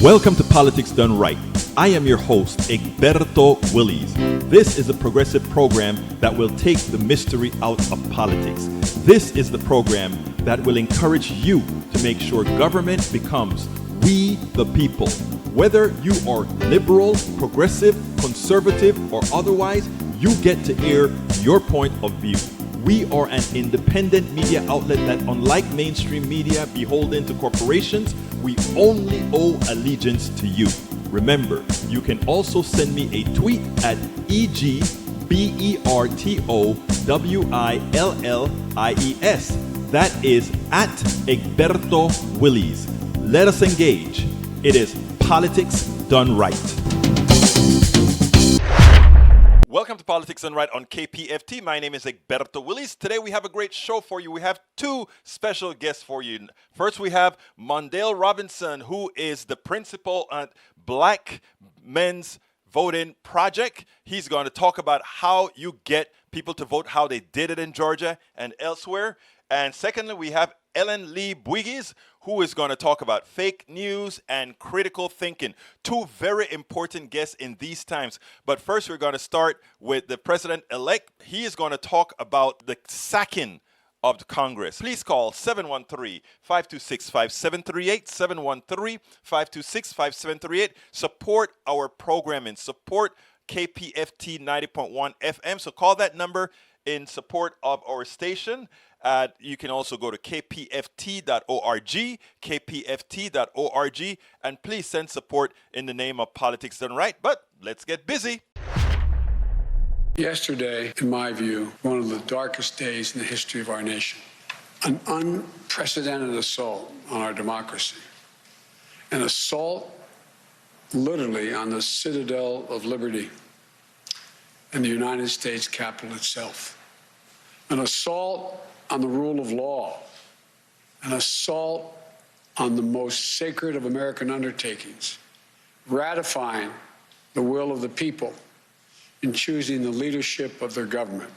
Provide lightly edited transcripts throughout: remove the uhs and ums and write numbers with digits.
Welcome to Politics Done Right. I am your host, Egberto Willies. This is a progressive program that will take the mystery out of politics. This is the program that will encourage you to make sure government becomes we the people. Whether you are liberal, progressive, conservative, or otherwise, you get to air your point of view. We are an independent media outlet that, unlike mainstream media beholden to corporations, we only owe allegiance to you. Remember, you can also send me a tweet at EGBERTOWILLIES. That is at Egberto Willies. Let us engage. It is Politics Done Right. Welcome to Politics Done Right on KPFT. My name is Egberto Willies. Today we have a great show for you. We have two special guests for you. First, we have Mondale Robinson, who is the principal at Black Men's Voting Project. He's going to talk about how you get people to vote, how they did it in Georgia and elsewhere. And secondly, we have Helen Lee Bouygues, who is going to talk about fake news and critical thinking. Two very important guests in these times. But first, we're going to start with the president-elect. He is going to talk about the sacking of the Congress. Please call 713-526-5738, 713-526-5738. Support our programming. Support KPFT 90.1 FM. So call that number in support of our station. You can also go to kpft.org, kpft.org, and please send support in the name of Politics Done Right. But let's get busy. Yesterday, in my view, one of the darkest days in the history of our nation. An unprecedented assault on our democracy. An assault literally on the citadel of liberty and the United States Capitol itself. An assault on the rule of law, an assault on the most sacred of American undertakings, ratifying the will of the people in choosing the leadership of their government.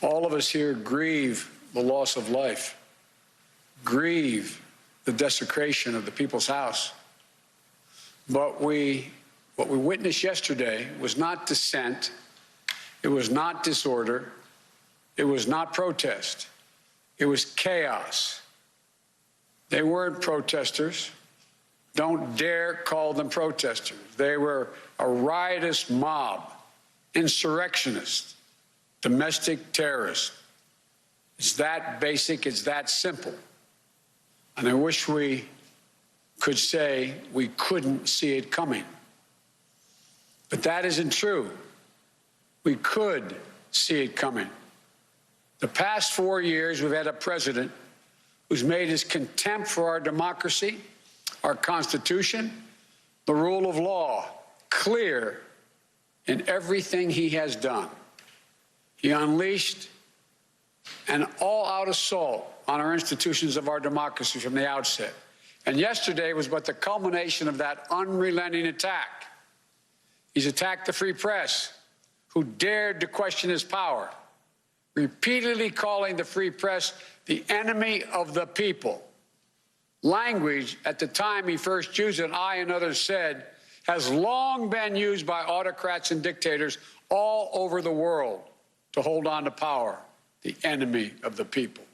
All of us here grieve the loss of life, grieve the desecration of the people's house. But what we witnessed yesterday was not dissent, it was not disorder, it was not protest. It was chaos. They weren't protesters. Don't dare call them protesters. They were a riotous mob, insurrectionists, domestic terrorists. It's that basic, it's that simple. And I wish we could say we couldn't see it coming. But that isn't true. We could see it coming. The past 4 years, we've had a president who's made his contempt for our democracy, our Constitution, the rule of law clear in everything he has done. He unleashed an all-out assault on our institutions of our democracy from the outset. And yesterday was but the culmination of that unrelenting attack. He's attacked the free press, who dared to question his power, repeatedly calling the free press the enemy of the people. Language, at the time he first used it, I and others said, has long been used by autocrats and dictators all over the world to hold on to power, the enemy of the people.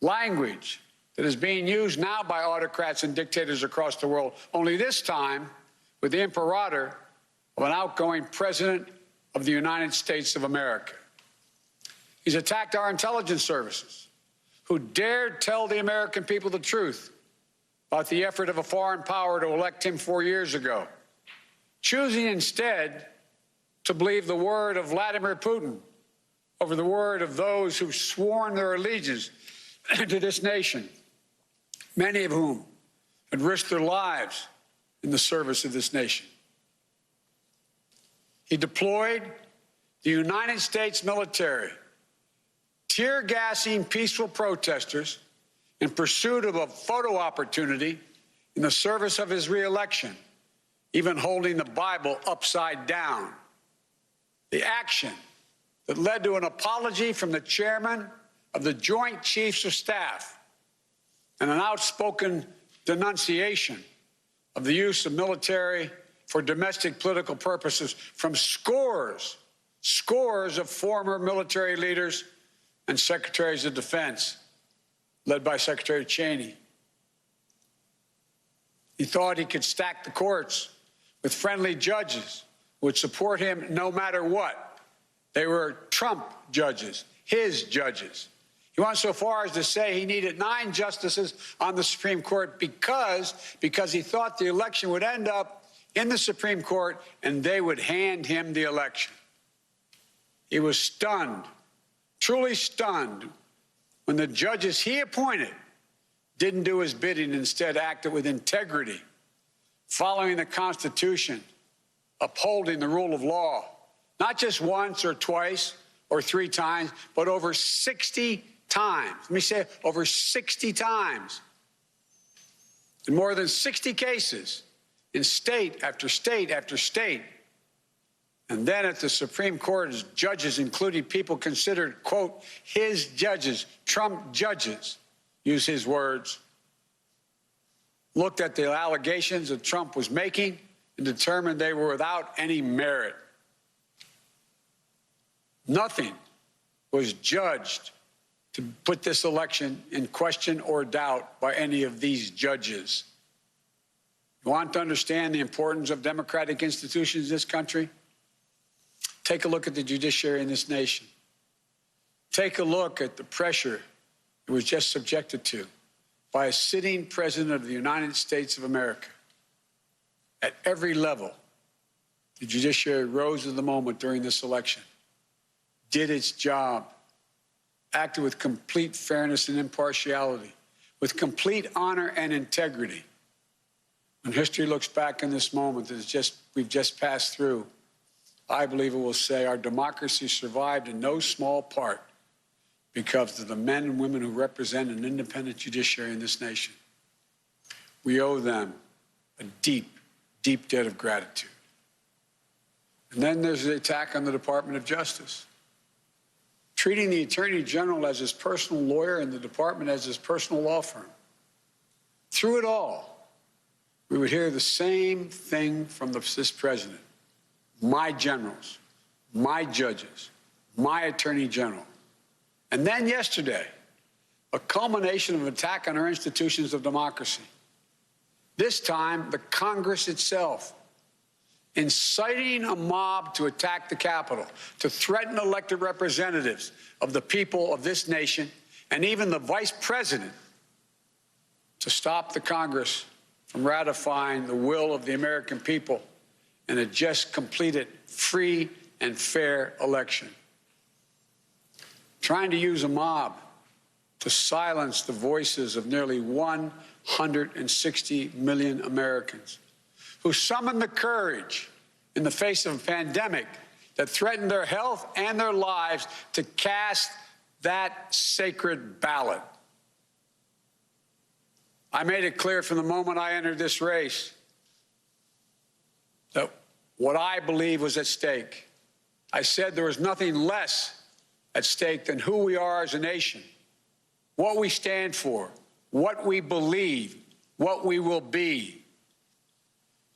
Language that is being used now by autocrats and dictators across the world, only this time with the imperator of an outgoing president of the United States of America. He's attacked our intelligence services, who dared tell the American people the truth about the effort of a foreign power to elect him 4 years ago, choosing instead to believe the word of Vladimir Putin over the word of those who've sworn their allegiance to this nation, many of whom had risked their lives in the service of this nation. He deployed the United States military, tear-gassing peaceful protesters in pursuit of a photo opportunity in the service of his reelection, even holding the Bible upside down. The action that led to an apology from the chairman of the Joint Chiefs of Staff and an outspoken denunciation of the use of military for domestic political purposes from scores of former military leaders and secretaries of defense, led by Secretary Cheney. He thought he could stack the courts with friendly judges who would support him no matter what. They were Trump judges, his judges. He went so far as to say he needed 9 justices on the Supreme Court because he thought the election would end up in the Supreme Court and they would hand him the election. He was stunned, truly stunned, when the judges he appointed didn't do his bidding, instead acted with integrity, following the Constitution, upholding the rule of law, not just once or twice or 3 times, but over 60 times. Let me say over 60 times. In more than 60 cases, in state after state after state. And then at the Supreme Court, as judges, including people considered, quote, his judges, Trump judges, use his words, looked at the allegations that Trump was making and determined they were without any merit. Nothing was judged to put this election in question or doubt by any of these judges. You want to understand the importance of democratic institutions in this country? Take a look at the judiciary in this nation. Take a look at the pressure it was just subjected to by a sitting president of the United States of America. At every level, the judiciary rose to the moment during this election, did its job, acted with complete fairness and impartiality, with complete honor and integrity. When history looks back in this moment that we've just passed through, I believe it will say our democracy survived in no small part because of the men and women who represent an independent judiciary in this nation. We owe them a deep, deep debt of gratitude. And then there's the attack on the Department of Justice, treating the Attorney General as his personal lawyer and the department as his personal law firm. Through it all, we would hear the same thing from this president. My generals, my judges, my Attorney General. And then yesterday, a culmination of an attack on our institutions of democracy. This time, the Congress itself, inciting a mob to attack the Capitol, to threaten elected representatives of the people of this nation, and even the vice president, to stop the Congress from ratifying the will of the American people in a just completed free and fair election. Trying to use a mob to silence the voices of nearly 160 million Americans who summoned the courage in the face of a pandemic that threatened their health and their lives to cast that sacred ballot. I made it clear from the moment I entered this race that what I believe was at stake. I said there was nothing less at stake than who we are as a nation, what we stand for, what we believe, what we will be.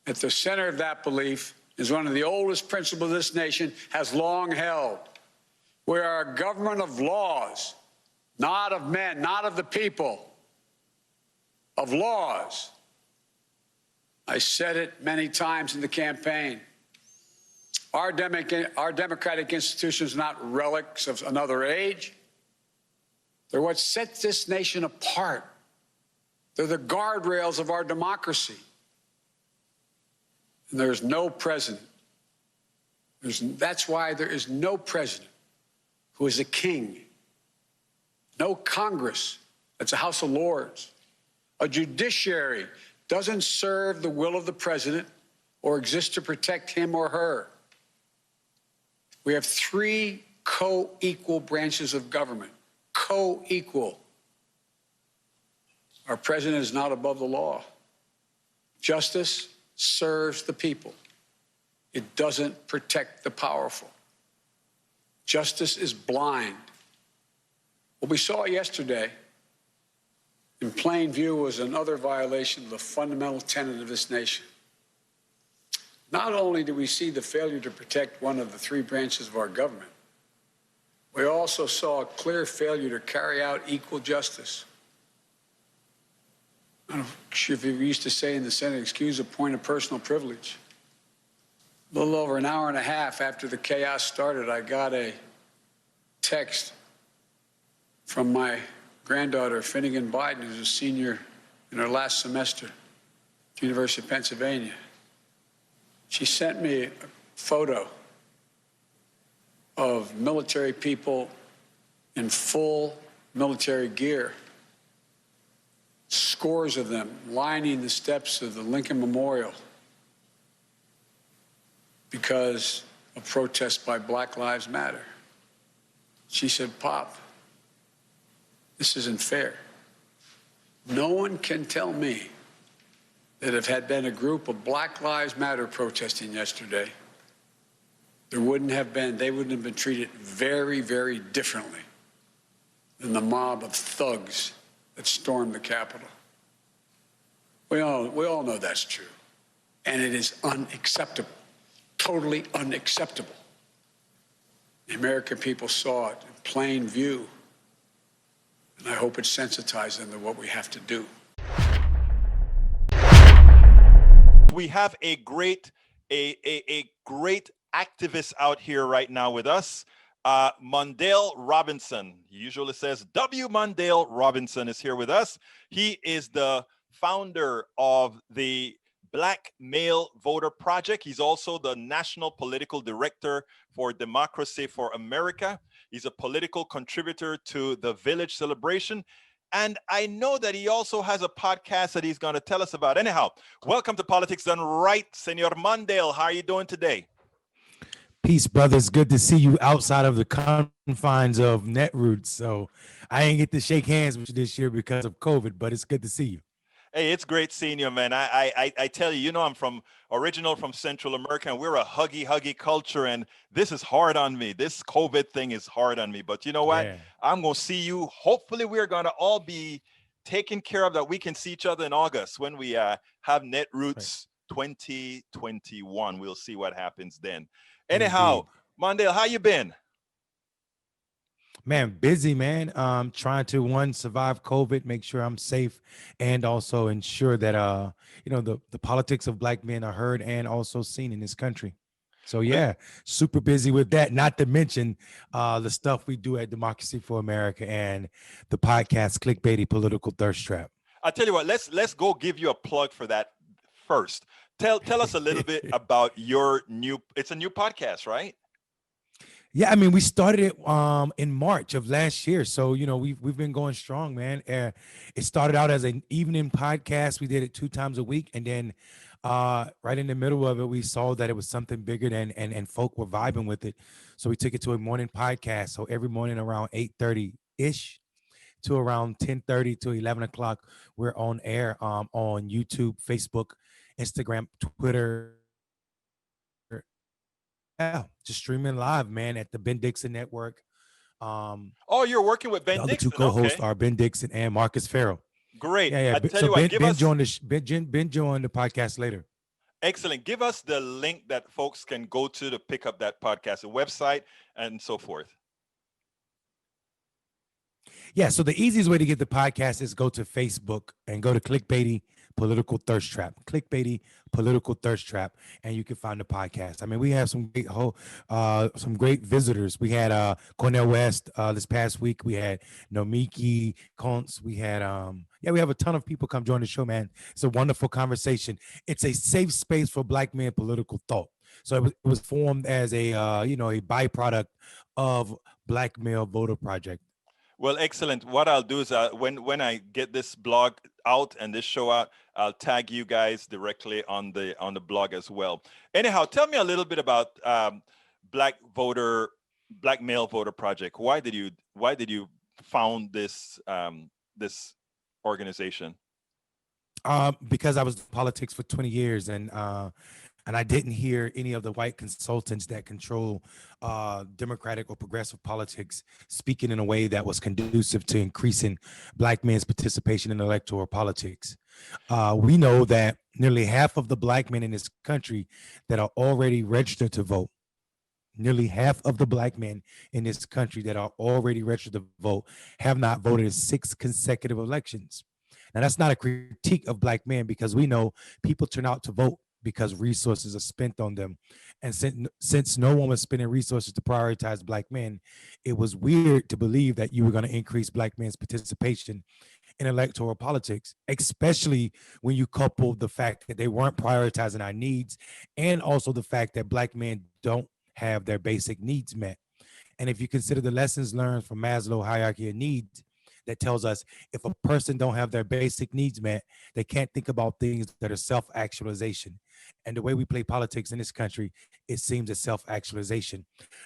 At the center of that belief is one of the oldest principles this nation has long held. We are a government of laws, not of men, not of the people, of laws. I said it many times in the campaign. Our democratic institutions are not relics of another age. They're what sets this nation apart. They're the guardrails of our democracy. And there's no president. That's why there is no president who is a king. No Congress that's a House of Lords. A judiciary doesn't serve the will of the president or exist to protect him or her. We have 3 co-equal branches of government. Co-equal. Our president is not above the law. Justice serves the people. It doesn't protect the powerful. Justice is blind. What we saw yesterday in plain view was another violation of the fundamental tenet of this nation. Not only do we see the failure to protect one of the three branches of our government, we also saw a clear failure to carry out equal justice. I don't know if you used to say in the Senate, excuse a point of personal privilege. A little over an hour and a half after the chaos started, I got a text from my granddaughter, Finnegan Biden, who's a senior in her last semester at the University of Pennsylvania. She sent me a photo of military people in full military gear, scores of them lining the steps of the Lincoln Memorial because of protests by Black Lives Matter. She said, "Pop, this isn't fair. No one can tell me that if had been a group of Black Lives Matter protesting yesterday, they wouldn't have been treated very, very differently than the mob of thugs that stormed the Capitol." We all know that's true. And it is unacceptable, totally unacceptable. The American people saw it in plain view, and I hope it sensitized them to what we have to do. We have a great activist out here right now with us. Mondale Robinson. He usually says W. Mondale Robinson is here with us. He is the founder of the Black Male Voter Project. He's also the National Political Director for Democracy for America. He's a political contributor to the Village Celebration. And I know that he also has a podcast that he's going to tell us about. Anyhow, welcome to Politics Done Right, Senor Mondale. How are you doing today? Peace, brothers. Good to see you outside of the confines of Netroots. So I ain't get to shake hands with you this year because of COVID, but it's good to see you. Hey, it's great seeing you, man. I tell you, I'm original from Central America, and we're a huggy culture, and this is hard on me. This COVID thing is hard on me. But you know what? Yeah. I'm going to see you. Hopefully, we're going to all be taken care of, that we can see each other in August when we have Netroots 2021. We'll see what happens then. Anyhow, Mondale, how you been? Man, busy, man. Trying to survive COVID, make sure I'm safe, and also ensure that the politics of Black men are heard and also seen in this country. So yeah, super busy with that. Not to mention the stuff we do at Democracy for America and the podcast Clickbaity Political Thirst Trap. I'll tell you what, let's go give you a plug for that first. Tell us a little bit about it's a new podcast, right? Yeah, I mean, we started it in March of last year. So, we've been going strong, man. It started out as an evening podcast. We did it 2 times a week. And then right in the middle of it, we saw that it was something bigger than and folk were vibing with it. So we took it to a morning podcast. So every morning around 8:30-ish to around 10:30 to 11 o'clock, we're on air on YouTube, Facebook, Instagram, Twitter. Yeah, just streaming live, man, at the Ben Dixon Network. Oh, you're working with Ben the Dixon. The other 2 co-hosts okay. are Ben Dixon and Marcus Farrell. Great. Yeah. I tell so you what, Ben joined the podcast later. Excellent. Give us the link that folks can go to pick up that podcast, the website, and so forth. Yeah, so the easiest way to get the podcast is go to Facebook and go to Clickbaity Political Thirst Trap. Clickbaity Political Thirst Trap, and you can find the podcast. I mean, we have some great visitors. We had Cornel West this past week. We had Nomiki Kuntz. We had we have a ton of people come join the show, man. It's a wonderful conversation. It's a safe space for Black men political thought. So it was formed as a a byproduct of Black Male Voter Project. Well, excellent. What I'll do is when I get this blog out and this show out, I'll tag you guys directly on the blog as well. Anyhow, tell me a little bit about Black Male Voter Project. Why did you found this this organization? Because I was in politics for 20 years, and And I didn't hear any of the white consultants that control democratic or progressive politics speaking in a way that was conducive to increasing black men's participation in electoral politics. We know that nearly half of the black men in this country that are already registered to vote, nearly half of the black men in this country that are already registered to vote have not voted in 6 consecutive elections. Now, that's not a critique of black men, because we know people turn out to vote because resources are spent on them. And since no one was spending resources to prioritize black men, it was weird to believe that you were going to increase black men's participation in electoral politics, especially when you couple the fact that they weren't prioritizing our needs, and also the fact that black men don't have their basic needs met. And if you consider the lessons learned from Maslow hierarchy of needs, that tells us if a person don't have their basic needs met, they can't think about things that are self-actualization. And the way we play politics in this country, it seems as self-actualization.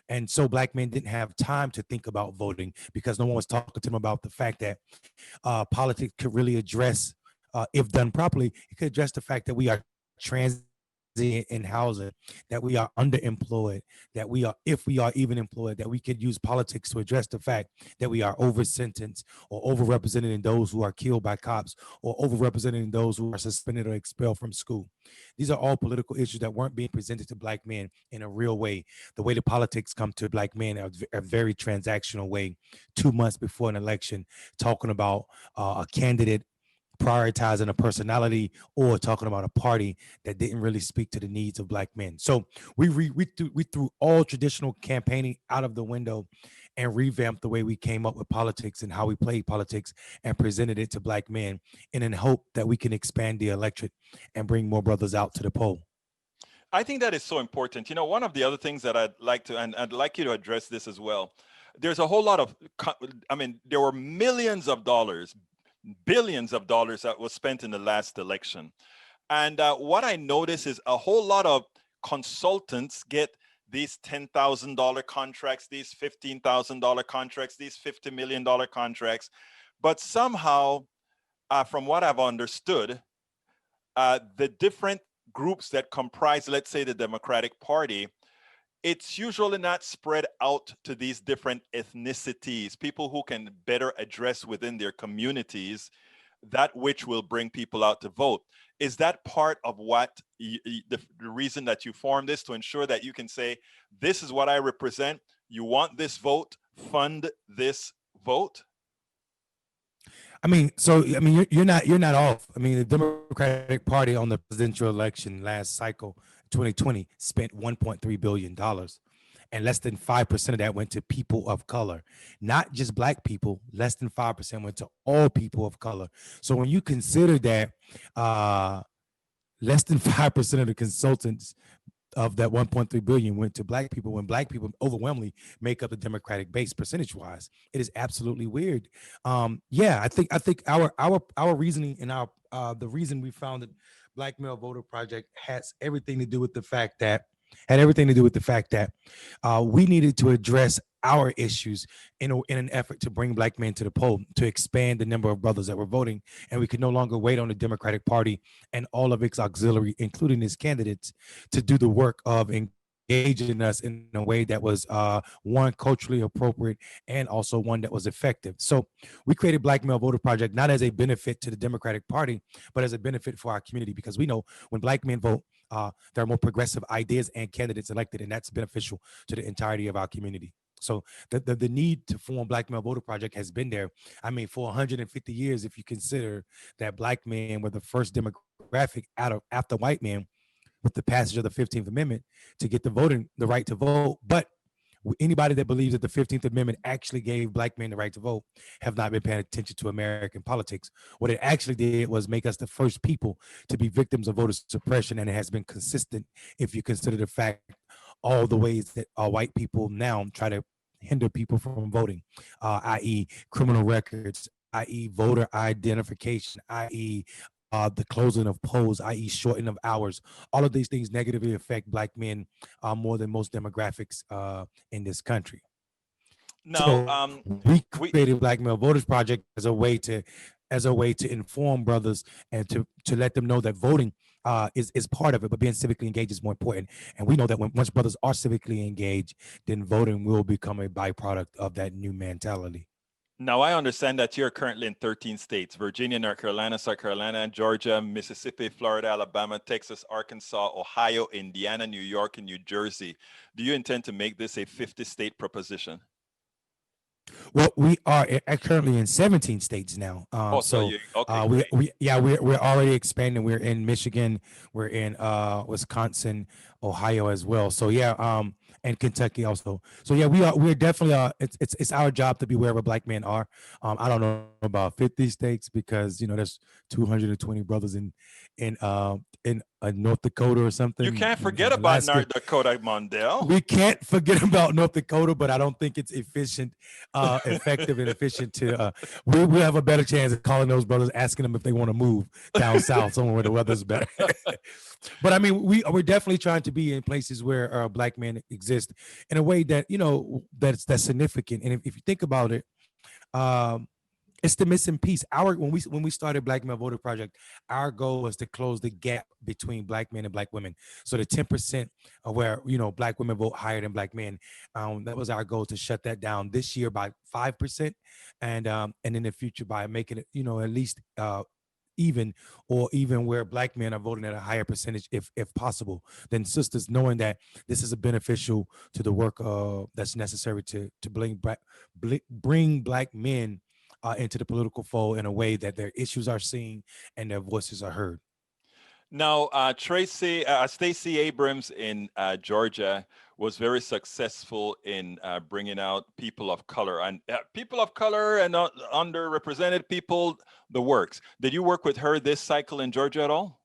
And so black men didn't have time to think about voting because no one was talking to them about the fact that politics could really address, if done properly, it could address the fact that we are trans in housing, that we are underemployed, that we are, if we are even employed, that we could use politics to address the fact that we are over sentenced or overrepresented in those who are killed by cops, or overrepresented in those who are suspended or expelled from school. These are all political issues that weren't being presented to black men in a real way. The way the politics come to black men are a very transactional way, 2 months before an election, talking about a candidate prioritizing a personality, or talking about a party that didn't really speak to the needs of black men. So we threw all traditional campaigning out of the window and revamped the way we came up with politics and how we played politics, and presented it to black men in hope that we can expand the electorate and bring more brothers out to the poll. I think that is so important. You know, one of the other things that I'd like to, and I'd like you to address this as well. There's a whole lot of, I mean, there were millions of dollars, billions of dollars that was spent in the last election. And what I notice is a whole lot of consultants get these $10,000 contracts, these $15,000 contracts, these $50 million contracts. But somehow, from what I've understood, the different groups that comprise, let's say, the Democratic Party, it's usually not spread out to these different ethnicities, people who can better address within their communities that which will bring people out to vote. Is that part of what the reason that you formed this, to ensure that you can say, this is what I represent, you want this vote, fund this vote? I mean, so I mean, you're not off. I mean, the Democratic Party on the presidential election last cycle, 2020, spent $1.3 billion, and less than 5% of that went to people of color, not just black people. Less than 5% went to all people of color. So when you consider that less than 5% of the consultants of that 1.3 billion went to black people, when black people overwhelmingly make up the Democratic base percentage wise, it is absolutely weird. Yeah, I think our reasoning and our the reason we founded Black Male Voter Project has everything to do with the fact that we needed to address our issues in an effort to bring black men to the poll, to expand the number of brothers that were voting. And we could no longer wait on the Democratic Party and all of its auxiliary, including its candidates, to do the work of engaging us in a way that was one, culturally appropriate, and also one that was effective. So we created Black Male Voter Project not as a benefit to the Democratic Party, but as a benefit for our community, because we know when black men vote, there are more progressive ideas and candidates elected, and that's beneficial to the entirety of our community. So the need to form Black Male Voter Project has been there. I mean, for 150 years, if you consider that black men were the first demographic after white men, with the passage of the 15th Amendment, to get the right to vote. But anybody that believes that the 15th Amendment actually gave black men the right to vote have not been paying attention to American politics. What it actually did was make us the first people to be victims of voter suppression, and it has been consistent if you consider the fact all the ways that white people now try to hinder people from voting, i.e. criminal records, i.e. voter identification, i.e. The closing of polls, i.e. shortening of hours. All of these things negatively affect black men more than most demographics in this country. Now, So we we created Black Male Voters Project as a way to inform brothers and to let them know that voting is part of it, but being civically engaged is more important. And we know that once brothers are civically engaged, then voting will become a byproduct of that new mentality. Now, I understand that you're currently in 13 states: Virginia, North Carolina, South Carolina, Georgia, Mississippi, Florida, Alabama, Texas, Arkansas, Ohio, Indiana, New York, and New Jersey. Do you intend to make this a 50-state proposition? Well, we are currently in 17 states now. Oh, so you, okay, we great. we're already expanding. We're in Michigan, we're in Wisconsin, Ohio as well. So yeah, and Kentucky also. So yeah, we're definitely it's our job to be wherever black men are. I don't know about 50 states because there's 220 brothers in North Dakota or You something, can't in forget about Alaska. North Dakota, Mondale. We can't forget about North Dakota, but I don't think it's effective and efficient to. We have a better chance of calling those brothers, asking them if they want to move down south, somewhere where the weather's better. But I mean, we're definitely trying to be in places where black men exist in a way that that's significant. And if you think about it, um, it's the missing piece. When we started Black Male Voter Project, our goal was to close the gap between black men and black women. So the 10% of where black women vote higher than black men, that was our goal, to shut that down this year by 5%, and in the future by making it at least even, or even where black men are voting at a higher percentage if possible. Then sisters, knowing that this is a beneficial to the work that's necessary to bring black men into the political fold in a way that their issues are seen and their voices are heard. Now, Stacey Abrams in Georgia was very successful in bringing out people of color and underrepresented people, the works. Did you work with her this cycle in Georgia at all?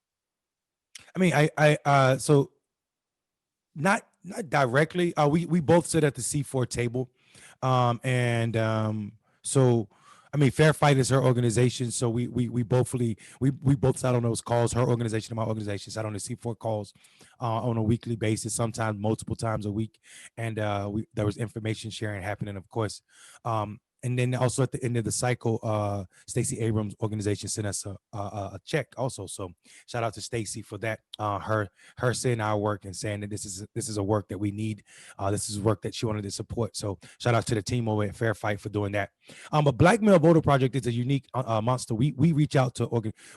I mean, so not directly. We both sit at the C4 table, and so I mean, Fair Fight is her organization, so we both sat on those calls. Her organization and my organization sat on the C4 calls on a weekly basis, sometimes multiple times a week, and there was information sharing happening, of course. And then also at the end of the cycle, Stacey Abrams' organization sent us a check also. So shout out to Stacey for that. Her saying our work and saying that this is a work that we need. This is work that she wanted to support. So shout out to the team over at Fair Fight for doing that. But Black Male Voter Project is a unique monster. We reach out to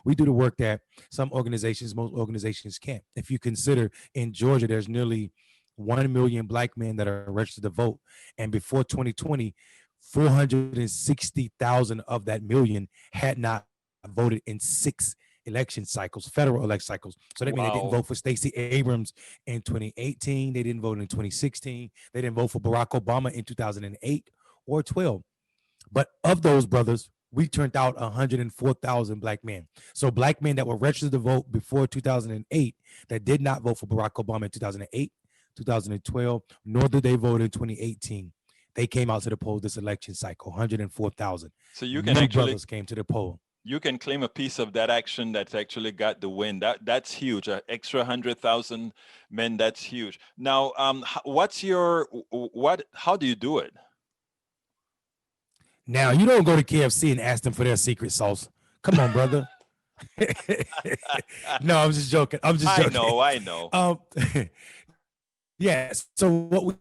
we do the work that most organizations can't. If you consider in Georgia, there's nearly 1 million black men that are registered to vote, and before 2020. 460,000 of that million had not voted in 6 election cycles, federal election cycles. So that means they didn't vote for Stacey Abrams in 2018. They didn't vote in 2016. They didn't vote for Barack Obama in 2008 or 12. But of those brothers, we turned out 104,000 black men. So black men that were registered to vote before 2008 that did not vote for Barack Obama in 2008, 2012, nor did they vote in 2018. They came out to the poll this election cycle, 104,000. So you can brothers came to the poll. You can claim a piece of that action that's actually got the win. That's huge. An extra 100,000 men. That's huge. Now, how do you do it? Now, you don't go to KFC and ask them for their secret sauce. Come on, brother. No, I'm just joking. I know. Yeah. So what we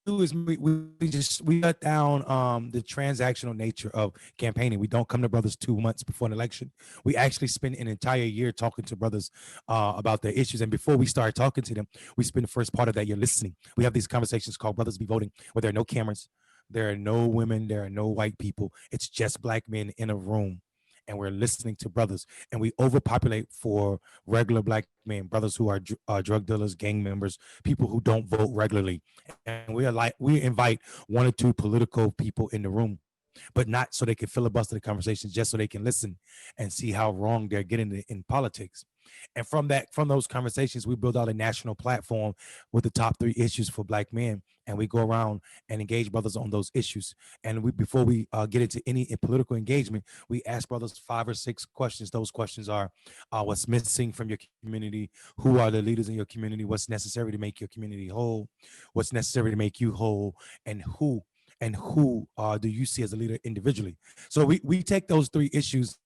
do is we cut down the transactional nature of campaigning. We don't come to brothers 2 months before an election. We actually spend an entire year talking to brothers about their issues. And before we start talking to them, we spend the first part of that year listening. We have these conversations called Brothers Be Voting, where there are no cameras, there are no women, there are no white people. It's just black men in a room. And we're listening to brothers, and we overpopulate for regular black men, brothers who are drug dealers, gang members, people who don't vote regularly. And we invite 1 or 2 political people in the room, but not so they can filibuster the conversations, just so they can listen and see how wrong they're getting in politics. And from those conversations, we build out a national platform with the top 3 issues for black men. And we go around and engage brothers on those issues. And before we get into any political engagement, we ask brothers 5 or 6 questions. Those questions are, what's missing from your community? Who are the leaders in your community? What's necessary to make your community whole? What's necessary to make you whole? And who do you see as a leader individually? So we take those 3 issues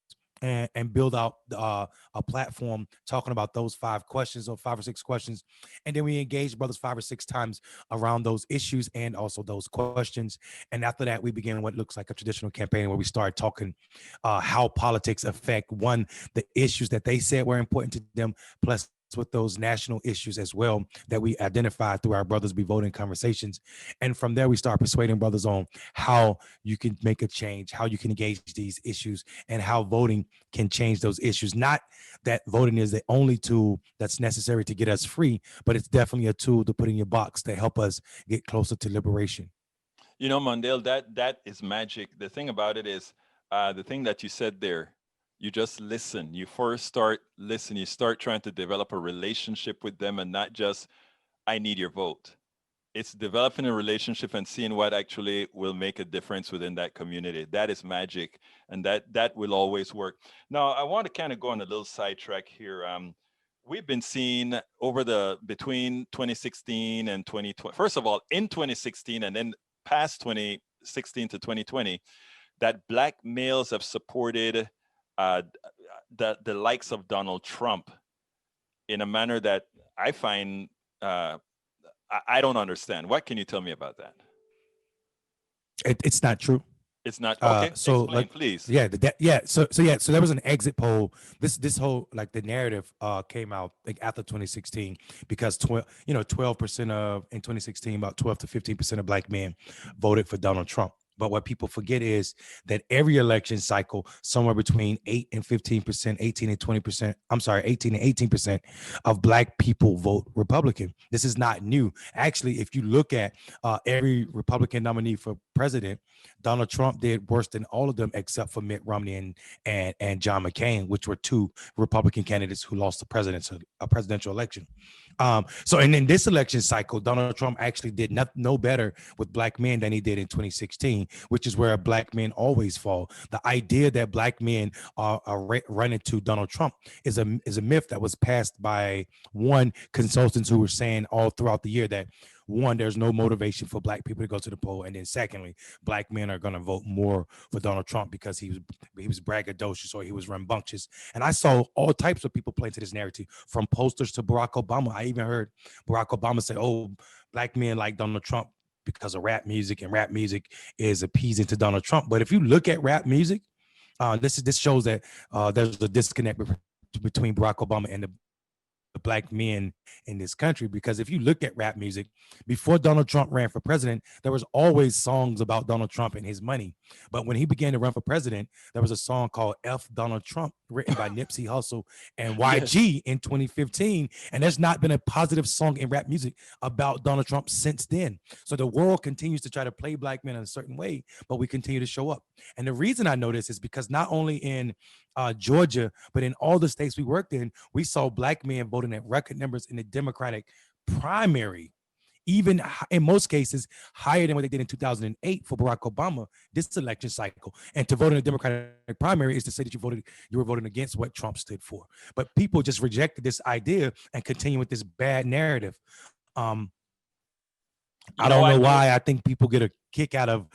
and build out a platform talking about those 5 questions or 5 or 6 questions. And then we engage brothers 5 or 6 times around those issues and also those questions. And after that, we begin what looks like a traditional campaign where we start talking how politics affect the issues that they said were important to them, plus with those national issues as well that we identify through our Brothers Be Voting conversations. And from there, we start persuading brothers on how you can make a change, how you can engage these issues, and how voting can change those issues. Not that voting is the only tool that's necessary to get us free, but it's definitely a tool to put in your box to help us get closer to liberation. You know, Mondale, that is magic. The thing about it is, the thing that you said there, you just listen. You first start listening. You start trying to develop a relationship with them, and not just, I need your vote. It's developing a relationship and seeing what actually will make a difference within that community. That is magic, and that will always work. Now, I want to kind of go on a little sidetrack here. We've been seeing between 2016 and 2020. First of all, in 2016 and then past 2016 to 2020, that Black males have supported the likes of Donald Trump in a manner that I find I don't understand. What can you tell me about that? It's not true. It's not okay. So Explain, please. yeah, so there was an exit poll. This whole like the narrative came out like after 2016 because 12% of in 2016 about 12 to 15% of Black men voted for Donald Trump. But what people forget is that every election cycle, somewhere between 8 and 15%, 18 and 20%, 18 and 18% of Black people vote Republican. This is not new. Actually, if you look at every Republican nominee for president, Donald Trump did worse than all of them except for Mitt Romney and John McCain, which were two Republican candidates who lost the presidential election. So in this election cycle, Donald Trump actually did no better with Black men than he did in 2016, which is where Black men always fall. The idea that Black men are running to Donald Trump is a myth that was passed by consultants who were saying all throughout the year that there's no motivation for Black people to go to the poll, and then secondly, Black men are going to vote more for Donald Trump because he was braggadocious or he was rambunctious. And I saw all types of people play into this narrative, from posters to Barack Obama. I even heard Barack Obama say, "Oh, Black men like Donald Trump because of rap music, and rap music is appeasing to Donald Trump." But if you look at rap music, this shows that there's a disconnect between Barack Obama and the Black men in this country, because if you look at rap music before Donald Trump ran for president, there was always songs about Donald Trump and his money. But when he began to run for president, there was a song called F Donald Trump written by Nipsey Hussle and YG in 2015, and there's not been a positive song in rap music about Donald Trump since then. So the world continues to try to play Black men in a certain way, but we continue to show up. And the reason I know this is because not only in Georgia, but in all the states we worked in, we saw Black men voting at record numbers in the Democratic primary, even in most cases higher than what they did in 2008 for Barack Obama this election cycle. And to vote in a Democratic primary is to say that you were voting against what Trump stood for. But people just rejected this idea and continue with this bad narrative. I don't know why. I think people get a kick out of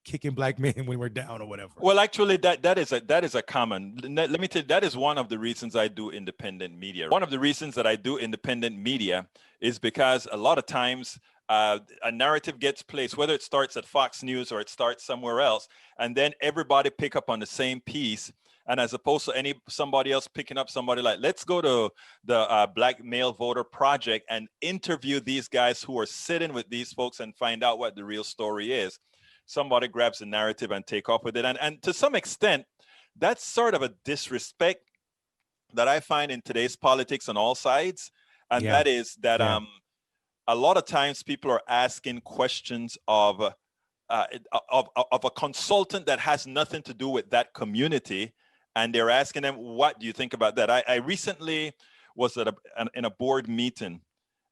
kicking Black men when we're down or whatever. Well, actually, that is a common. Let me tell you, that is one of the reasons I do independent media. One of the reasons that I do independent media is because a lot of times a narrative gets placed, whether it starts at Fox News or it starts somewhere else, and then everybody pick up on the same piece. And as opposed to somebody else picking up somebody like, let's go to the Black Male Voter Project and interview these guys who are sitting with these folks and find out what the real story is. Somebody grabs the narrative and take off with it. And to some extent, that's sort of a disrespect that I find in today's politics on all sides. And that is that a lot of times people are asking questions of a consultant that has nothing to do with that community. And they're asking them, what do you think about that? I recently was in a board meeting,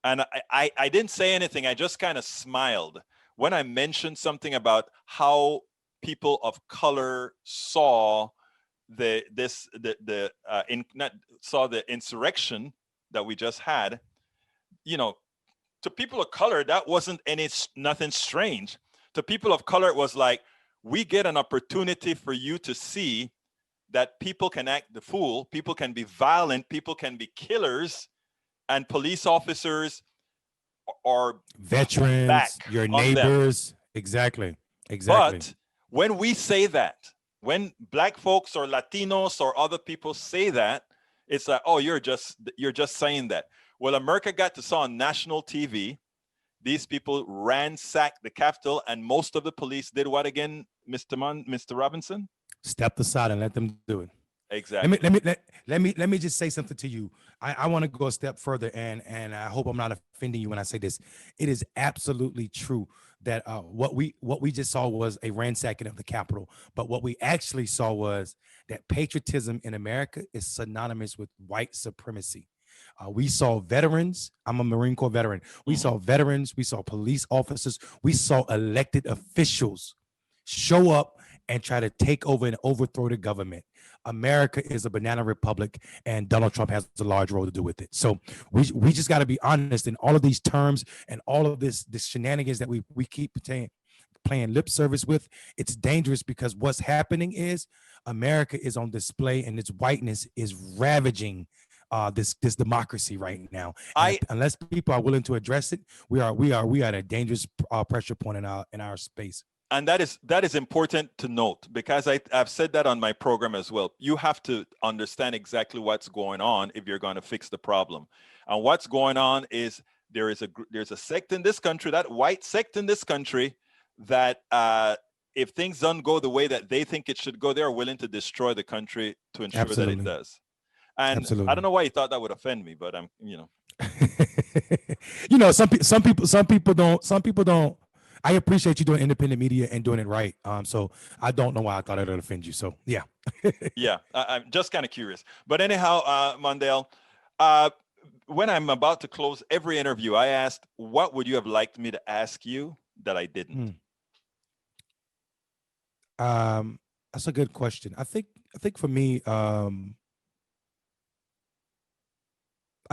and I didn't say anything. I just kind of smiled when I mentioned something about how people of color saw the insurrection that we just had. To people of color, that wasn't nothing strange. To people of color, it was like, we get an opportunity for you to see that people can act the fool, people can be violent, people can be killers, and police officers are Veterans, back your on them. neighbors. Exactly. Exactly. But when we say that, when Black folks or Latinos or other people say that, it's like, oh, you're just saying that. Well, America got to saw on national TV, these people ransacked the Capitol, and most of the police did what again, Mr. Robinson? Stepped aside and let them do it. Exactly. Let me just say something to you. I want to go a step further, and I hope I'm not offending you when I say this. It is absolutely true that what we just saw was a ransacking of the Capitol, but what we actually saw was that patriotism in America is synonymous with white supremacy. We saw veterans. I'm a Marine Corps veteran. We saw veterans. We saw police officers. We saw elected officials show up and try to take over and overthrow the government. America is a banana republic, and Donald Trump has a large role to do with it. So we just got to be honest in all of these terms and all of this shenanigans that we keep playing lip service with. It's dangerous because what's happening is America is on display, and its whiteness is ravaging this democracy right now. Unless people are willing to address it, we are at a dangerous pressure point in our space. And that is important to note, because I've said that on my program as well. You have to understand exactly what's going on if you're going to fix the problem. And what's going on is there's a sect in this country, that white sect in this country, that if things don't go the way that they think it should go, they're willing to destroy the country to ensure that it does. And Absolutely. I don't know why you thought that would offend me, but some people don't. I appreciate you doing independent media and doing it right. So I don't know why I thought it would offend you. So yeah. Yeah, I'm just kind of curious. But anyhow, Mondale, when I'm about to close every interview, I asked, what would you have liked me to ask you that I didn't? That's a good question. I think for me, I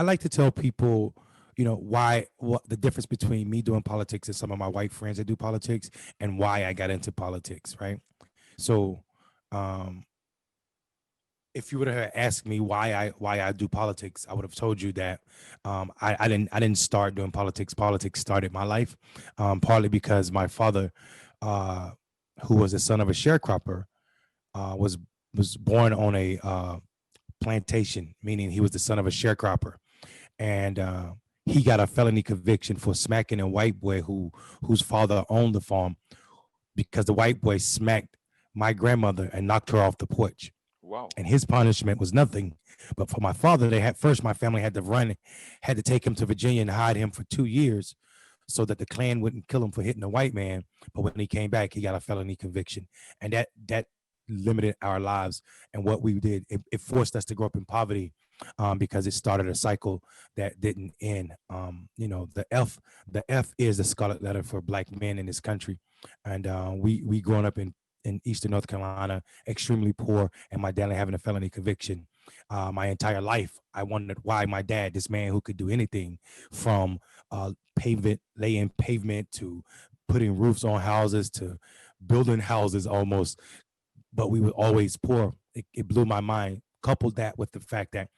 like to tell people, what the difference between me doing politics and some of my white friends that do politics, and why I got into politics, right? So if you would have asked me why I do politics, I would have told you that I didn't start doing politics. Politics started my life, partly because my father, who was the son of a sharecropper, was born on a plantation, meaning he was the son of a sharecropper, and he got a felony conviction for smacking a white boy whose father owned the farm, because the white boy smacked my grandmother and knocked her off the porch. Wow. And his punishment was nothing. But for my father, my family had to take him to Virginia and hide him for 2 years so that the Klan wouldn't kill him for hitting a white man. But when he came back, he got a felony conviction. And that limited our lives and what we did. It forced us to grow up in poverty, because it started a cycle that didn't end. The F is the scarlet letter for Black men in this country. And we growing up in Eastern North Carolina, extremely poor, and my dad having a felony conviction. My entire life, I wondered why my dad, this man who could do anything from laying pavement to putting roofs on houses to building houses almost, but we were always poor. It blew my mind. Coupled that with the fact that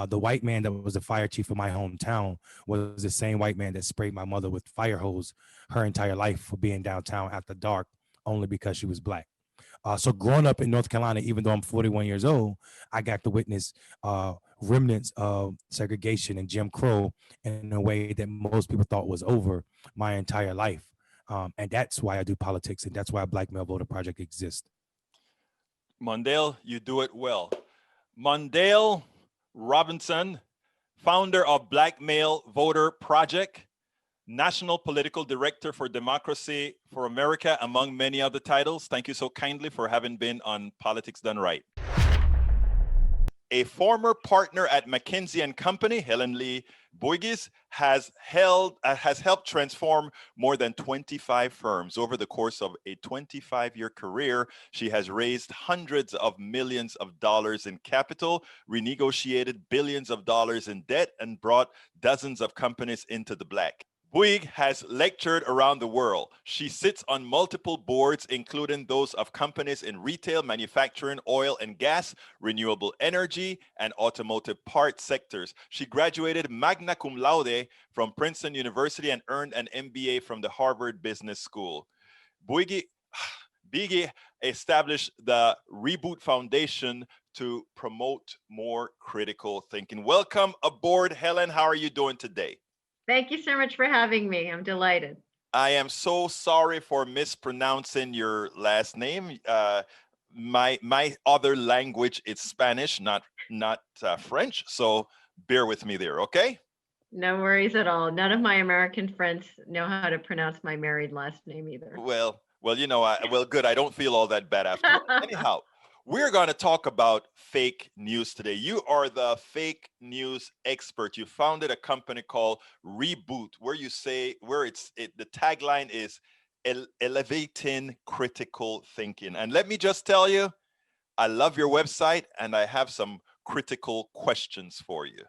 the white man that was the fire chief of my hometown was the same white man that sprayed my mother with fire hose her entire life for being downtown after dark, only because she was Black. So growing up in North Carolina, even though I'm 41 years old, I got to witness remnants of segregation and Jim Crow in a way that most people thought was over my entire life. And that's why I do politics, and that's why Black Male Voter Project exists. Mondale, you do it well. Mondale Robinson, founder of Black Male Voter Project, National Political Director for Democracy for America, among many other titles. Thank you so kindly for having been on Politics Done Right. A former partner at McKinsey & Company, Helen Lee Bouygues, has helped transform more than 25 firms. Over the course of a 25-year career, she has raised hundreds of millions of dollars in capital, renegotiated billions of dollars in debt, and brought dozens of companies into the black. Bouygues has lectured around the world. She sits on multiple boards, including those of companies in retail, manufacturing, oil and gas, renewable energy, and automotive parts sectors. She graduated magna cum laude from Princeton University and earned an MBA from the Harvard Business School. Bouygues Bouygues established the Reboot Foundation to promote more critical thinking. Welcome aboard, Helen. How are you doing today? Thank you so much for having me. I'm delighted. I am so sorry for mispronouncing your last name. My other language is Spanish, not French. So bear with me there, okay? No worries at all. None of my American friends know how to pronounce my married last name either. Well, good. I don't feel all that bad after all. Anyhow, we're going to talk about fake news today. You are the fake news expert. You founded a company called Reboot, where the tagline is elevating critical thinking. And let me just tell you, I love your website and I have some critical questions for you.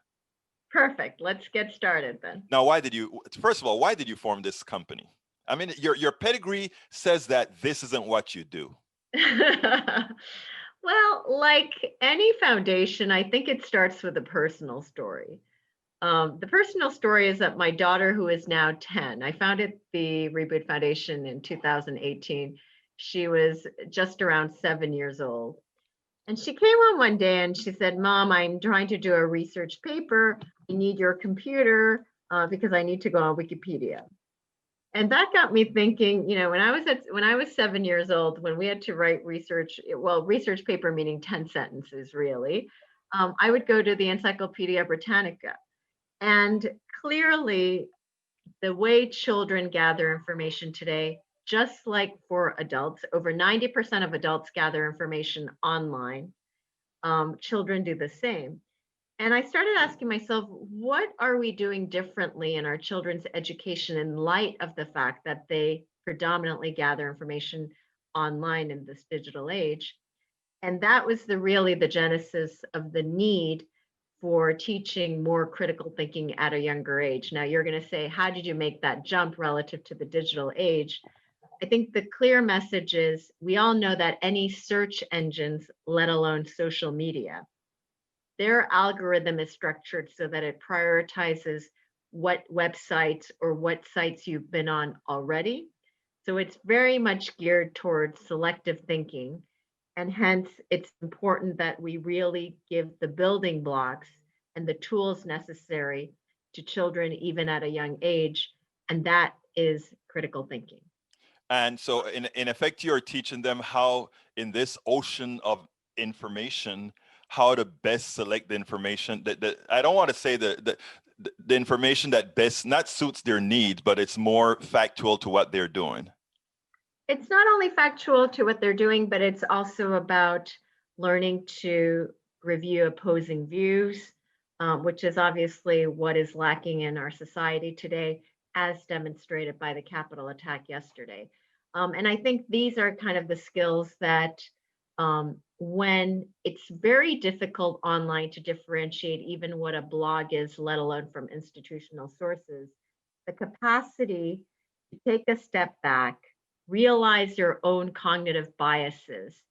Perfect. Let's get started then. Now, first of all, why did you form this company? I mean, your pedigree says that this isn't what you do. Well, like any foundation, I think it starts with a personal story. The personal story is that my daughter, who is now 10, I founded the Reboot Foundation in 2018. She was just around 7 years old. And she came on one day and she said, "Mom, I'm trying to do a research paper. I need your computer because I need to go on Wikipedia." And that got me thinking, when I was 7 years old, when we had to write research paper meaning 10 sentences really, I would go to the Encyclopedia Britannica. And clearly, the way children gather information today, just like for adults, over 90% of adults gather information online. Children do the same. And I started asking myself, what are we doing differently in our children's education in light of the fact that they predominantly gather information online in this digital age? And that was really the genesis of the need for teaching more critical thinking at a younger age. Now you're going to say, how did you make that jump relative to the digital age? I think the clear message is we all know that any search engines, let alone social media, their algorithm is structured so that it prioritizes what websites or what sites you've been on already. So it's very much geared towards selective thinking. And hence, it's important that we really give the building blocks and the tools necessary to children, even at a young age. And that is critical thinking. And so in effect, you're teaching them how in this ocean of information, how to best select the information that I don't want to say the information that best not suits their needs, but it's more factual to what they're doing. It's not only factual to what they're doing, but it's also about learning to review opposing views, which is obviously what is lacking in our society today, as demonstrated by the Capitol attack yesterday. And I think these are kind of the skills that when it's very difficult online to differentiate even what a blog is, let alone from institutional sources, the capacity to take a step back, realize your own cognitive biases,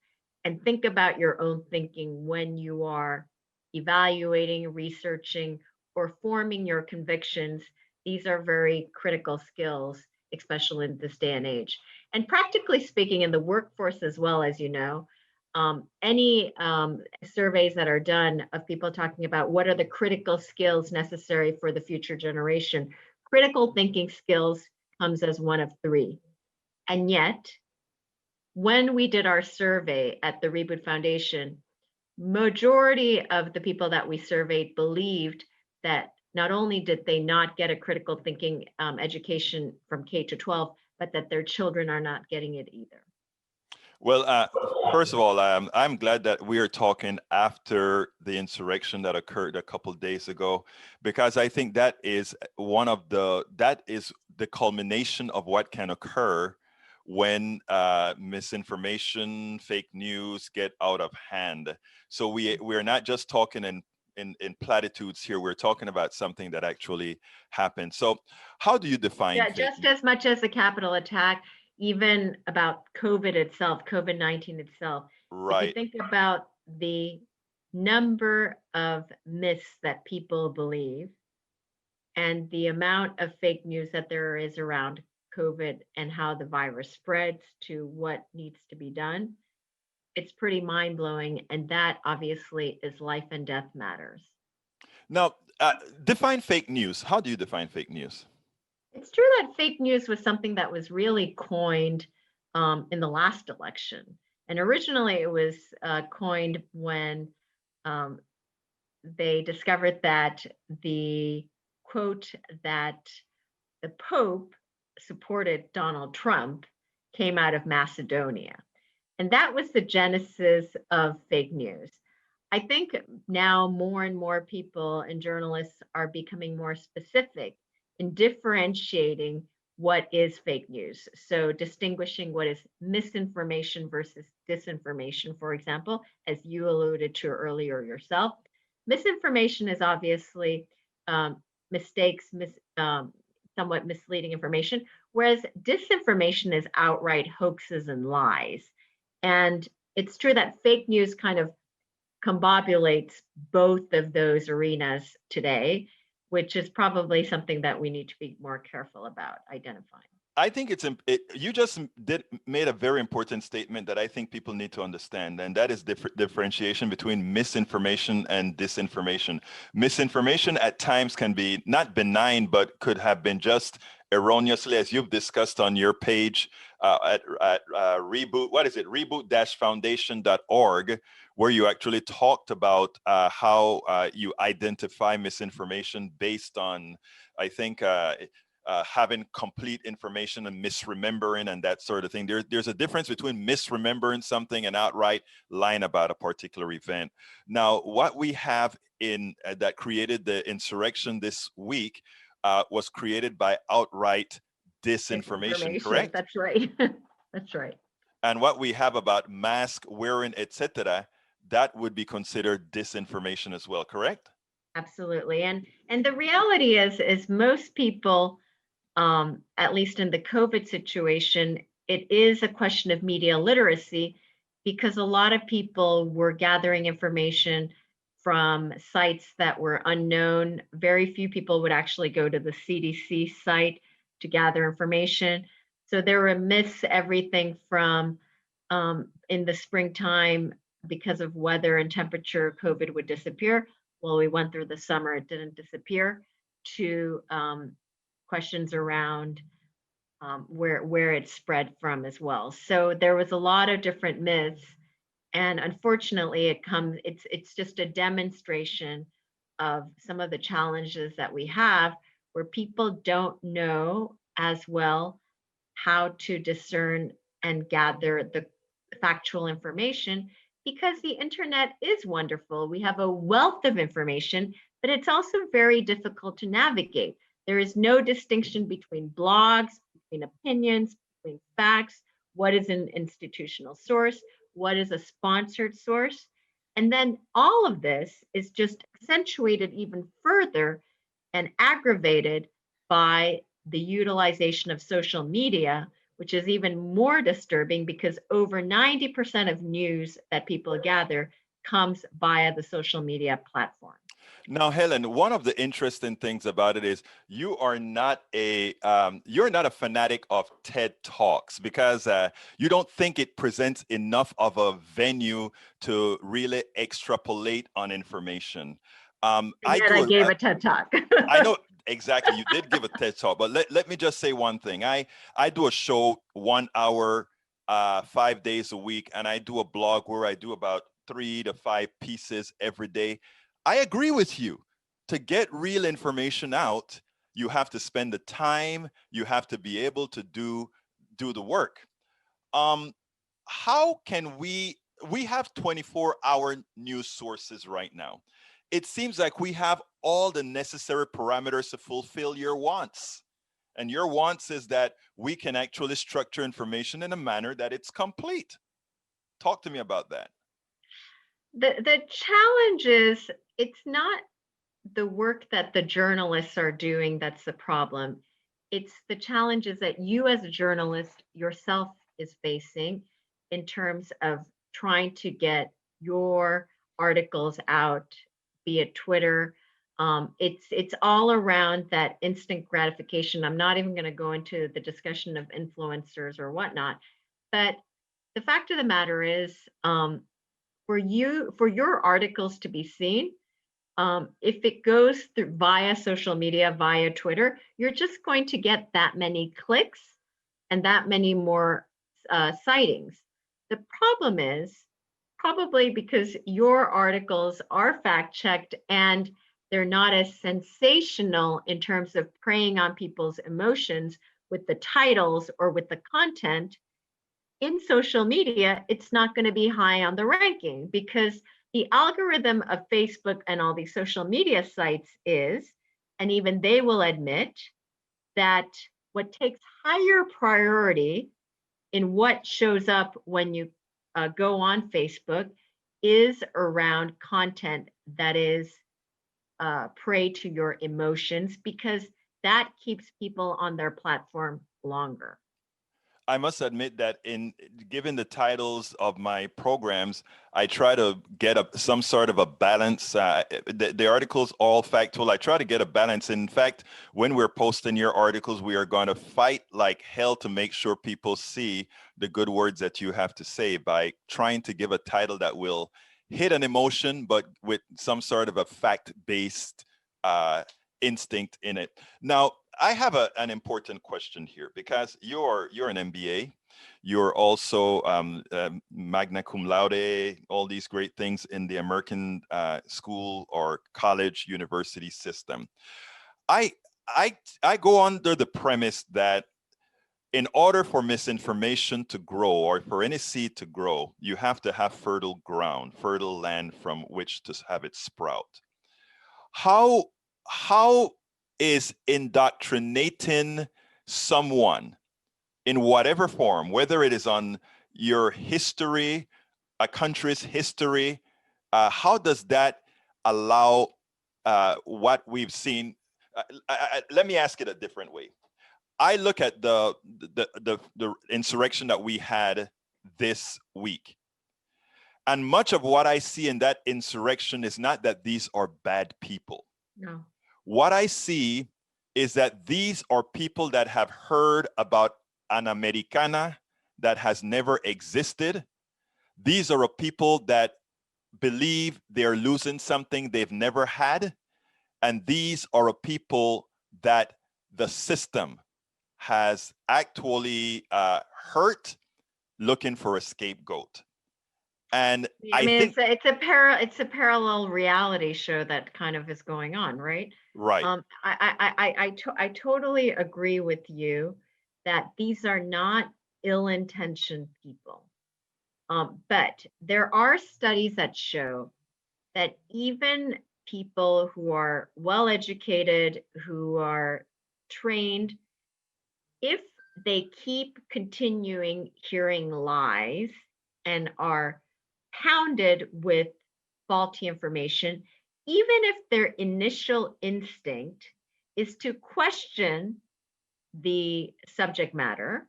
and think about your own thinking when you are evaluating, researching, or forming your convictions. These are very critical skills, especially in this day and age. And practically speaking, in the workforce as well, as you know, any surveys that are done of people talking about what are the critical skills necessary for the future generation, critical thinking skills comes as one of 3. And yet, when we did our survey at the Reboot Foundation, majority of the people that we surveyed believed that not only did they not get a critical thinking education from K to 12, but that their children are not getting it either. Well, first of all, I'm glad that we are talking after the insurrection that occurred a couple of days ago, because I think that is the culmination of what can occur when misinformation, fake news get out of hand. So we're not just talking in platitudes here. We're talking about something that actually happened. So how do you define Yeah, fake just news? as much as a capital attack, even about COVID itself, COVID-19 itself. If you Right. think about the number of myths that people believe and the amount of fake news that there is around COVID and how the virus spreads to what needs to be done, it's pretty mind blowing. And that obviously is life and death matters. Now, define fake news. How do you define fake news? It's true that fake news was something that was really coined in the last election. And originally it was coined when um, they discovered that the quote that the Pope supported Donald Trump came out of Macedonia. And that was the genesis of fake news. I think now more and more people and journalists are becoming more specific in differentiating what is fake news. So, distinguishing what is misinformation versus disinformation, for example, as you alluded to earlier yourself. Misinformation is obviously mistakes, somewhat misleading information, whereas disinformation is outright hoaxes and lies. And it's true that fake news kind of combobulates both of those arenas today, which is probably something that we need to be more careful about identifying. I think you just made a very important statement that I think people need to understand, and that is differentiation between misinformation and disinformation. Misinformation at times can be not benign, but could have been just erroneously, as you've discussed on your page at Reboot. What is it? Reboot-foundation.org, where you actually talked about how you identify misinformation based on, I think. Having complete information and misremembering and that sort of thing. There's a difference between misremembering something and outright lying about a particular event. Now, what we have in that created the insurrection this week was created by outright disinformation, Misinformation, correct? that's right. That's right. And what we have about mask wearing, etc., that would be considered disinformation as well, correct? Absolutely. And the reality is most people, at least in the COVID situation, it is a question of media literacy because a lot of people were gathering information from sites that were unknown. Very few people would actually go to the CDC site to gather information. So there were myths, everything from in the springtime, because of weather and temperature, COVID would disappear. Well, we went through the summer, it didn't disappear, to questions around where it spread from as well. So there was a lot of different myths, and unfortunately, it's just a demonstration of some of the challenges that we have, where people don't know as well how to discern and gather the factual information because the internet is wonderful. We have a wealth of information, but it's also very difficult to navigate. There is no distinction between blogs, between opinions, between facts, what is an institutional source, what is a sponsored source. And then all of this is just accentuated even further and aggravated by the utilization of social media, which is even more disturbing because over 90% of news that people gather comes via the social media platform. Now, Helen, one of the interesting things about it is you're not a fanatic of TED Talks because you don't think it presents enough of a venue to really extrapolate on information. And yet I gave a TED Talk. I know exactly. You did give a TED Talk, but let me just say one thing. I do a show 1 hour, 5 days a week, and I do a blog where I do about 3 to 5 pieces every day. I agree with you. To get real information out, you have to spend the time. You have to be able to do the work. How can we have 24-hour news sources right now? It seems like we have all the necessary parameters to fulfill your wants. And your wants is that we can actually structure information in a manner that it's complete. Talk to me about that. The challenge is it's not the work that the journalists are doing that's the problem. It's the challenges that you as a journalist yourself is facing in terms of trying to get your articles out via Twitter. It's all around that instant gratification. I'm not even going to go into the discussion of influencers or whatnot, but the fact of the matter is, for your articles to be seen, if it goes through via social media, via Twitter, you're just going to get that many clicks and that many more sightings. The problem is probably because your articles are fact checked and they're not as sensational in terms of preying on people's emotions with the titles or with the content. In social media, it's not going to be high on the ranking because the algorithm of Facebook and all these social media sites is, and even they will admit, that what takes higher priority in what shows up when you go on Facebook is around content that is prey to your emotions because that keeps people on their platform longer. I must admit that in given the titles of my programs, I try to get some sort of a balance. The articles all factual. I try to get a balance. In fact, when we're posting your articles, we are going to fight like hell to make sure people see the good words that you have to say by trying to give a title that will hit an emotion, but with some sort of a fact-based instinct in it. Now, I have an important question here because you're an MBA, you're also magna cum laude, all these great things in the American school or college university system. I go under the premise that in order for misinformation to grow or for any seed to grow, you have to have fertile ground, fertile land from which to have it sprout. How is indoctrinating someone in whatever form, whether it is on your history, a country's history, how does that allow what we've seen? Let me ask it a different way. I look at the insurrection that we had this week. And much of what I see in that insurrection is not that these are bad people. No. What I see is that these are people that have heard about an Americana that has never existed. These are people that believe they're losing something they've never had. And these are people that the system has actually hurt, looking for a scapegoat. And I mean, think it's a parallel reality show that kind of is going on, right? right. I totally agree with you that these are not ill-intentioned people. But there are studies that show that even people who are well-educated, who are trained, if they keep continuing hearing lies and are pounded with faulty information, even if their initial instinct is to question the subject matter,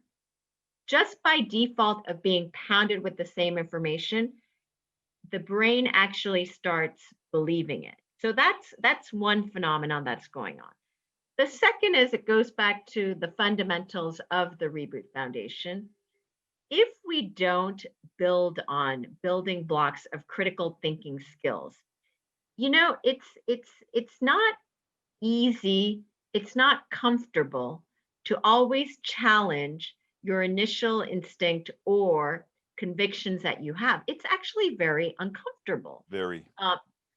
just by default of being pounded with the same information, the brain actually starts believing it. So that's one phenomenon that's going on. The second is it goes back to the fundamentals of the Reboot Foundation. If we don't build on building blocks of critical thinking skills, it's not easy, it's not comfortable to always challenge your initial instinct or convictions that you have. It's actually very uncomfortable. Very.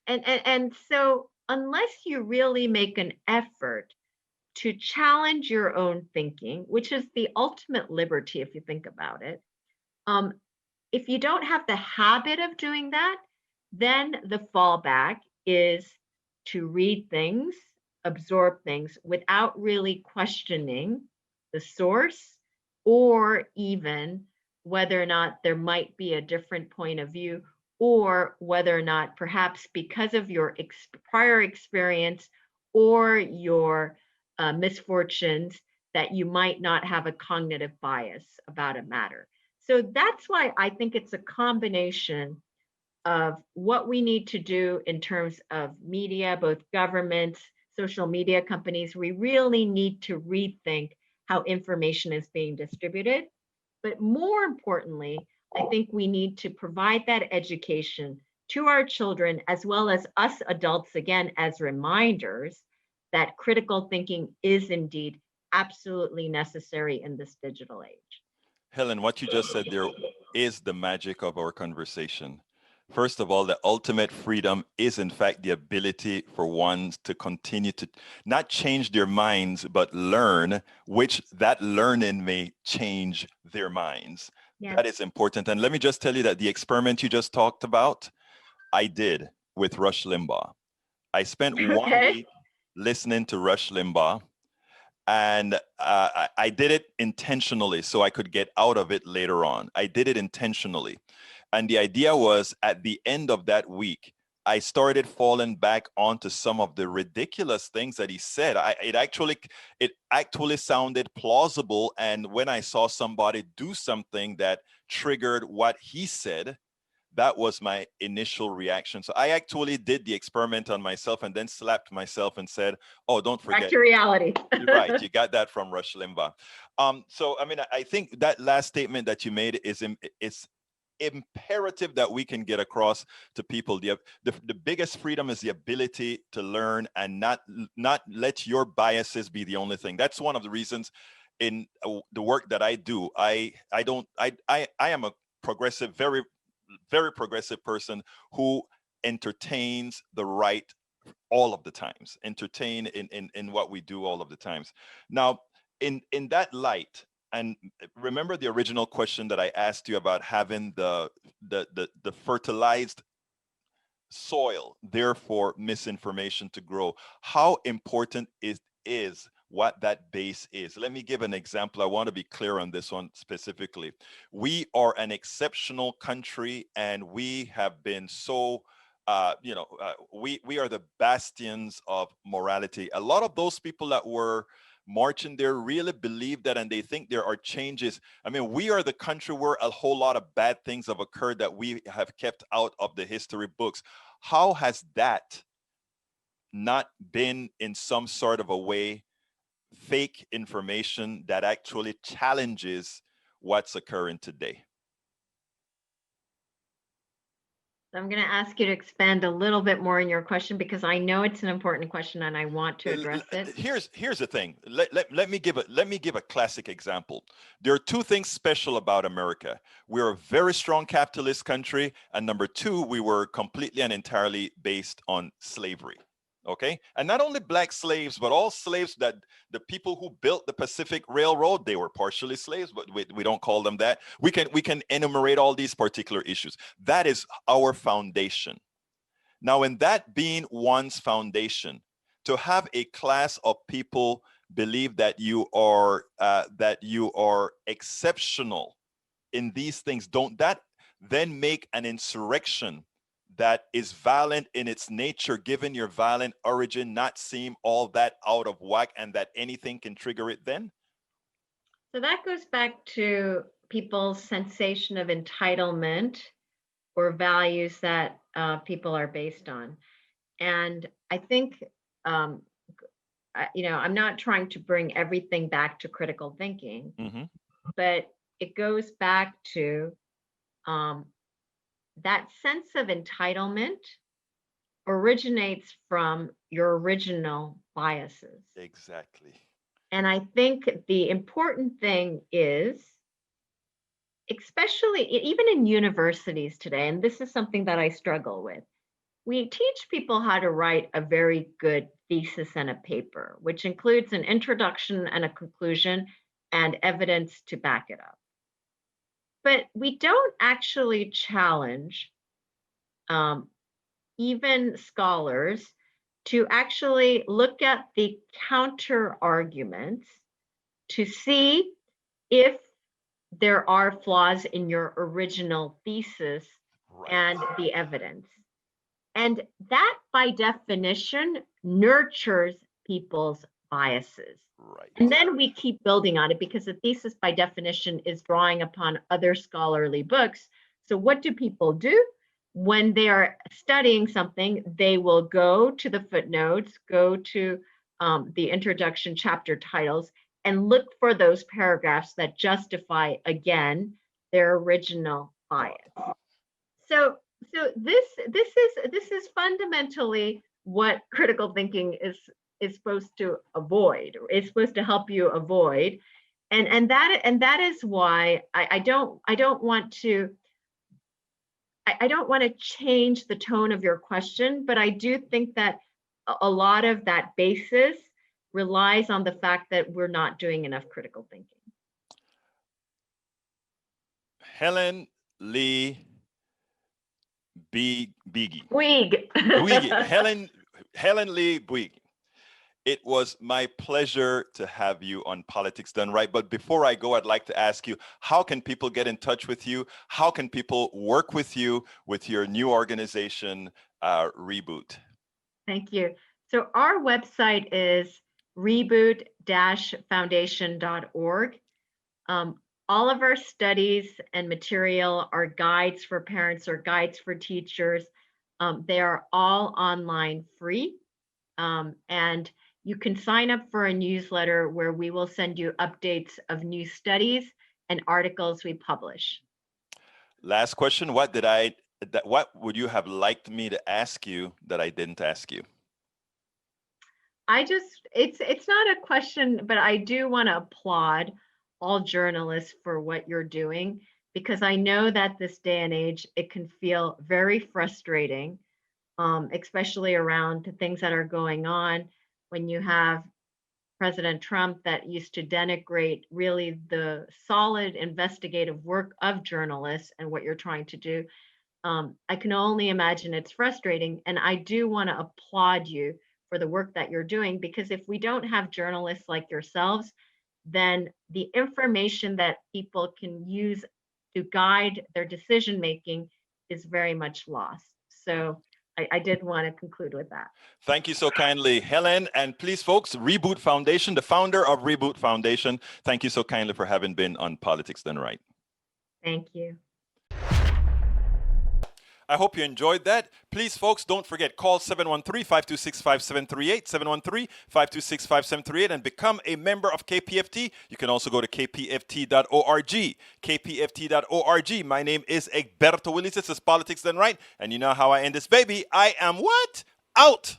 And so unless you really make an effort to challenge your own thinking, which is the ultimate liberty if you think about it, if you don't have the habit of doing that, then the fallback is to read things, absorb things without really questioning the source or even whether or not there might be a different point of view or whether or not perhaps because of your prior experience or your misfortunes that you might not have a cognitive bias about a matter. So that's why I think it's a combination of what we need to do in terms of media, both governments, social media companies. We really need to rethink how information is being distributed. But more importantly, I think we need to provide that education to our children as well as us adults, again, as reminders that critical thinking is indeed absolutely necessary in this digital age. Helen, what you just said there is the magic of our conversation. First of all, the ultimate freedom is, in fact, the ability for one to continue to not change their minds, but learn, which that learning may change their minds. Yes. That is important. And let me just tell you that the experiment you just talked about, I did with Rush Limbaugh. I spent 1 week listening to Rush Limbaugh, and I did it intentionally so I could get out of it later on. I did it intentionally. And the idea was at the end of that week, I started falling back onto some of the ridiculous things that he said. It actually sounded plausible. And when I saw somebody do something that triggered what he said, that was my initial reaction. So I actually did the experiment on myself and then slapped myself and said, oh, don't forget. Back to reality. Right, you got that from Rush Limbaugh. So, I mean, I think that last statement that you made is imperative that we can get across to people. The biggest freedom is the ability to learn and not let your biases be the only thing. That's one of the reasons in the work that I do. I am a progressive, very, very progressive person who entertains the right all of the times, entertain in what we do all of the times. Now, in that light, and remember the original question that I asked you about having the fertilized soil, therefore misinformation to grow. How important is what that base is? Let me give an example. I want to be clear on this one specifically. We are an exceptional country, and we have been so we are the bastions of morality. A lot of those people that were marching there really believe that, and they think there are changes. I mean, we are the country where a whole lot of bad things have occurred that we have kept out of the history books. How has that not been in some sort of a way fake information that actually challenges what's occurring today? I'm going to ask you to expand a little bit more in your question because I know it's an important question and I want to address it. Here's the thing. Let me give a classic example. There are two things special about America. We're a very strong capitalist country, and number two, we were completely and entirely based on slavery. Okay, and not only black slaves, but all slaves that the people who built the Pacific Railroad, they were partially slaves, but we don't call them that. We can enumerate all these particular issues. That is our foundation. Now, in that being one's foundation, to have a class of people believe that you are exceptional in these things, don't that then make an insurrection that is violent in its nature, given your violent origin, not seem all that out of whack, and that anything can trigger it then? So that goes back to people's sensation of entitlement or values that people are based on. And I think, I'm not trying to bring everything back to critical thinking, but it goes back to that sense of entitlement originates from your original biases. Exactly. And I think the important thing is, especially even in universities today, and this is something that I struggle with, we teach people how to write a very good thesis and a paper, which includes an introduction and a conclusion and evidence to back it up. But we don't actually challenge even scholars to actually look at the counter arguments to see if there are flaws in your original thesis and the evidence. And that, by definition, nurtures people's biases. Right. And then we keep building on it because the thesis, by definition, is drawing upon other scholarly books. So what do people do? When they are studying something, they will go to the footnotes, go to the introduction chapter titles, and look for those paragraphs that justify, again, their original bias. So this is fundamentally what critical thinking is supposed to avoid. It's supposed to help you avoid, and that is why I don't want to change the tone of your question, but I do think that a lot of that basis relies on the fact that we're not doing enough critical thinking. Helen Lee Bouygues. Bouygues. Helen Lee Bouygues. It was my pleasure to have you on Politics Done Right. But before I go, I'd like to ask you, how can people get in touch with you? How can people work with you with your new organization, Reboot? Thank you. So our website is reboot-foundation.org. All of our studies and material are guides for parents or guides for teachers. They are all online free. And you can sign up for a newsletter where we will send you updates of new studies and articles we publish. Last question. What would you have liked me to ask you that I didn't ask you? It's not a question, but I do want to applaud all journalists for what you're doing, because I know that this day and age, it can feel very frustrating, especially around the things that are going on when you have President Trump that used to denigrate really the solid investigative work of journalists and what you're trying to do. I can only imagine it's frustrating. And I do want to applaud you for the work that you're doing, because if we don't have journalists like yourselves, then the information that people can use to guide their decision making is very much lost. So I did want to conclude with that. Thank you so kindly, Helen. And please, folks, Reboot Foundation, the founder of Reboot Foundation, thank you so kindly for having been on Politics Done Right. Thank you. I hope you enjoyed that. Please, folks, don't forget, call 713-526-5738, 713-526-5738, and become a member of KPFT. You can also go to kpft.org, kpft.org. My name is Egberto Willis. This is Politics Done Right, and you know how I end this baby. I am what? Out!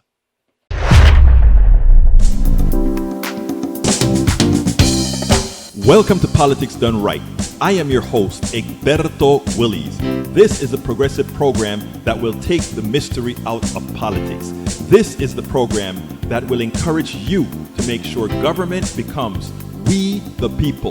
Welcome to Politics Done Right. I am your host, Egberto Willis. This is a progressive program that will take the mystery out of politics. This is the program that will encourage you to make sure government becomes we the people.